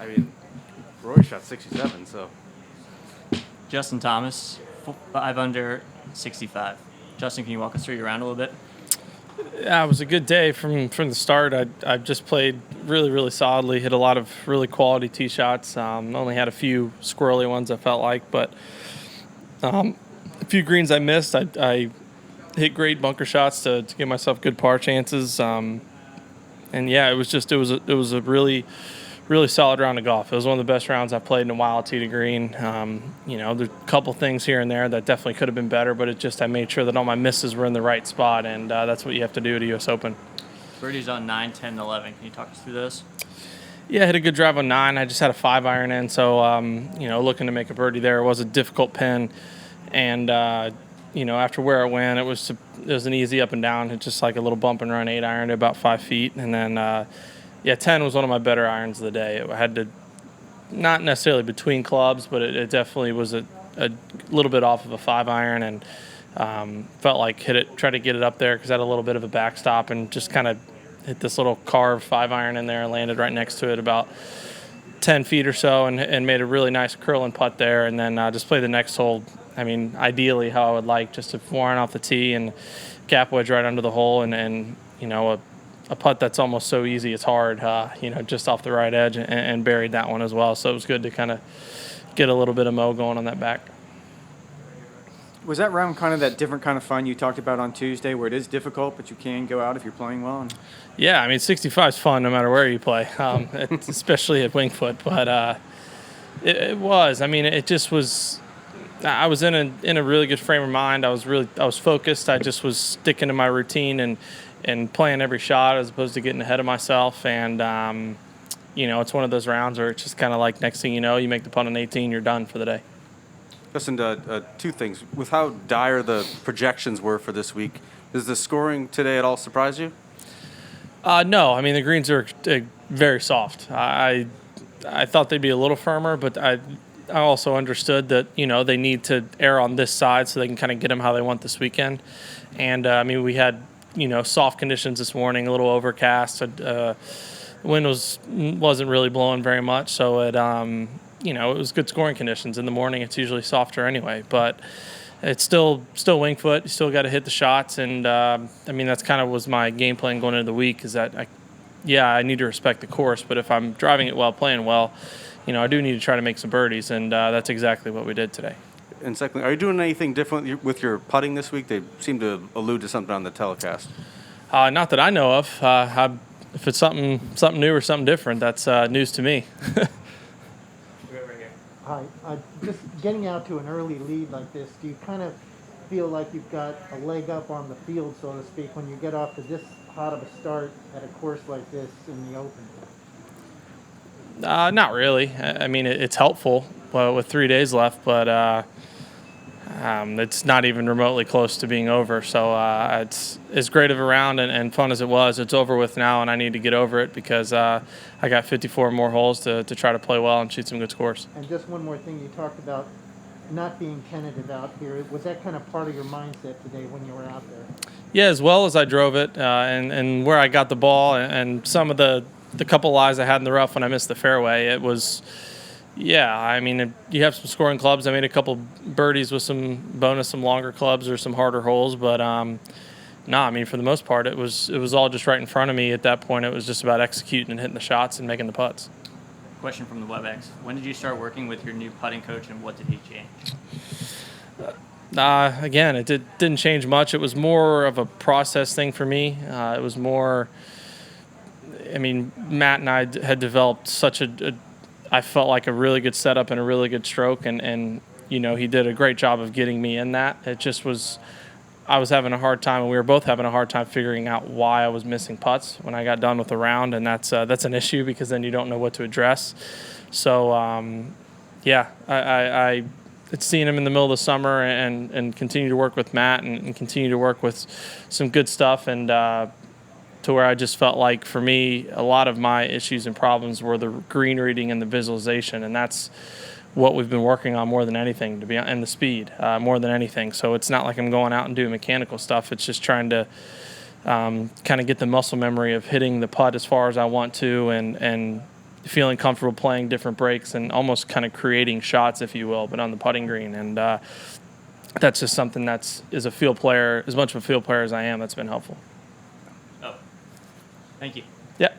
I mean, Roy shot 67, so Justin Thomas, 5 under, 65. Justin, can you walk us through your round a little bit? Yeah, it was a good day from the start. I just played really solidly. Hit a lot of really quality tee shots. Only had a few squirrely ones I felt like, but a few greens I missed. I hit great bunker shots to give myself good par chances. And yeah, it was a really solid round of golf. It was one of the best rounds I've played in a while, tee to green. There's a couple things here and there that definitely could have been better, but I made sure that all my misses were in the right spot, and that's what you have to do at a U.S. Open. Birdies on 9, 10, and 11. Can you talk us through those? Yeah, I hit a good drive on 9. I just had a 5-iron in, so looking to make a birdie there. It was a difficult pin, and after where it went, it was an easy up and down. It's just like a little bump and run 8-iron to about 5 feet, and then 10 was one of my better irons of the day. It had to, not necessarily between clubs, but it definitely was a little bit off of a 5-iron, and felt like tried to get it up there because I had a little bit of a backstop and just kind of hit this little carved 5-iron in there and landed right next to it about 10 feet or so, and made a really nice curling putt there, and then just play the next hole. I mean, ideally how I would like, just to warren off the tee and gap wedge right under the hole, and a putt that's almost so easy it's hard, just off the right edge, and buried that one as well. So it was good to kind of get a little bit of mo going on that back. Was that round kind of that different kind of fun you talked about on Tuesday, where it is difficult, but you can go out if you're playing well? Yeah, I mean, 65 is fun no matter where you play, especially at Winged Foot. But it was. I mean, it just was. I was in a really good frame of mind. I was focused. I just was sticking to my routine and playing every shot as opposed to getting ahead of myself. And it's one of those rounds where it's just kind of like next thing you know, you make the putt on 18, you're done for the day. Listen, two things. With how dire the projections were for this week, does the scoring today at all surprise you? No, I mean, the greens are very soft. I thought they'd be a little firmer, but I also understood that, they need to err on this side so they can kind of get them how they want this weekend. And, we had, soft conditions this morning, a little overcast. The wind wasn't really blowing very much, so it was good scoring conditions. In the morning, it's usually softer anyway, but it's still Winged Foot. You still got to hit the shots, and that's kind of was my game plan going into the week. Is that I need to respect the course, but if I'm driving it well, playing well, I do need to try to make some birdies, and that's exactly what we did today. And secondly, are you doing anything different with your putting this week? They seem to allude to something on the telecast. Not that I know of. If it's something new or something different, that's news to me. Hi. Just getting out to an early lead like this, do you kind of feel like you've got a leg up on the field, so to speak, when you get off to this hot of a start at a course like this in the Open? Not really. I mean, it's helpful with 3 days left, but it's not even remotely close to being over. So it's as great of a round and fun as it was. It's over with now, and I need to get over it because I got 54 more holes to try to play well and shoot some good scores. And just one more thing, you talked about not being tentative out here. Was that kind of part of your mindset today when you were out there? Yeah, as well as I drove it and where I got the ball and some of the couple lies I had in the rough when I missed the fairway, it was, yeah, I mean, you have some scoring clubs. I made a couple birdies with some longer clubs or some harder holes, but for the most part, it was all just right in front of me at that point. It was just about executing and hitting the shots and making the putts. Question from the WebEx. When did you start working with your new putting coach, and what did he change? Again, it didn't change much. It was more of a process thing for me. It was more, Matt and I had developed such I felt like a really good setup and a really good stroke, and he did a great job of getting me in that. It just was, I was having a hard time, and we were both having a hard time figuring out why I was missing putts when I got done with the round, and that's an issue because then you don't know what to address. So, I it's seeing him in the middle of the summer and continue to work with Matt and continue to work with some good stuff, and to where I just felt like, for me, a lot of my issues and problems were the green reading and the visualization, and that's what we've been working on more than anything, and the speed more than anything. So it's not like I'm going out and doing mechanical stuff. It's just trying to kind of get the muscle memory of hitting the putt as far as I want to, and feeling comfortable playing different breaks and almost kind of creating shots, if you will, but on the putting green. And that's just something that's, as a field player, as much of a field player as I am, that's been helpful. Oh, thank you. Yeah.